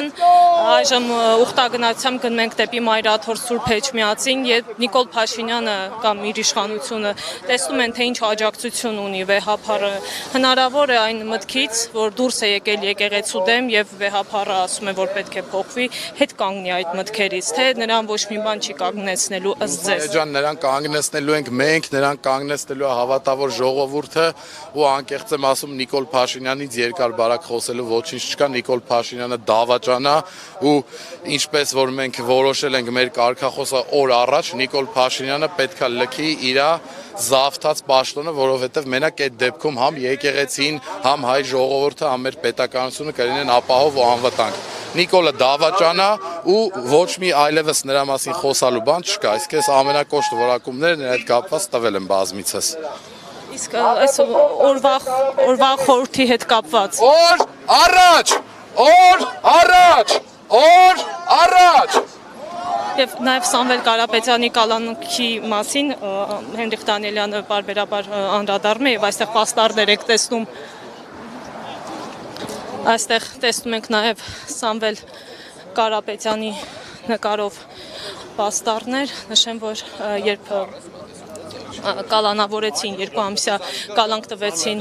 Հայաստան, այժմ ուխտագնացությամբ գնում ենք դեպի Մայրաթոր Սուրբ Էջմիածին, երբ Նիկոլ Փաշինյանը կամ իր իշխանությունը տեսնում են, թե ինչ աջակցություն ունի վեհափառը, հնարավոր է այն մտքից, որ դուրս է եկել եկեղեցու դեմ եւ վեհափառը ասում է, որ պետք է փոխվի, հետ կանգնի այդ մտքերից, թե նրան ոչ մի բան չի կանգնեցնելու ըստ ձեզ։ Ջան, նրան կանգնեցնելու ենք մենք, նրան կանգնեցնելու է հավատավոր ժողովուրդը ու անկեղծ եմ ասում Նիկոլ Փաշինյանից երկար բարակ խոսելու ոչինչ չկա, Նիկոլ Փաշինյանը դավաճան է ու ինչպես որ մենք որոշել ենք մեր կարգախոսը օր առաջ, Նիկոլ Փաշինյանը պետքա լքի իր զավթած պաշտոնը, որովհետև մենակ այդ դեպքում համ եկեղեցին, համ հայ ժողովուրդը, համ մեր պետականությունը կլինեն ապահով ու անվտանգ։ Նիկոլը դավաճան է ու ոչ մի այլևս նրա մասին խոսալու բան չկա, իսկ այս ամենակոշտ որակումները նրա հետ կապված տվել են բազմիցս։ Իսկ այս օրվա խորհրդի հետ կապված։ Օր առաջ, օր առաջ, օր առաջ։ Եվ նաև Սամվել Կարապետյանի կալանքի մասին Հենրիխ Դանիելյանը բարբերաբար անդրադառնում է եւ այստեղ պաստառներ եք տեսնում։ Այստեղ տեսնում ենք նաև Սամվել Կարապետյանի նկարով պաստառներ, նշեմ, որ երբ կալանավորեցին, 2 ամսյա կալանք տվեցին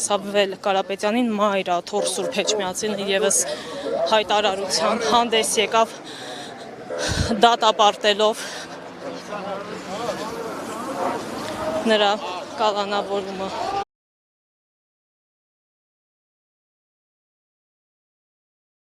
Սամվել Կարապետյանին, Մայրաթոր Սուրբ Էջմիածինը ևս հայտարարության հանդես եկավ դատապարտելով նրա կալանավորումը։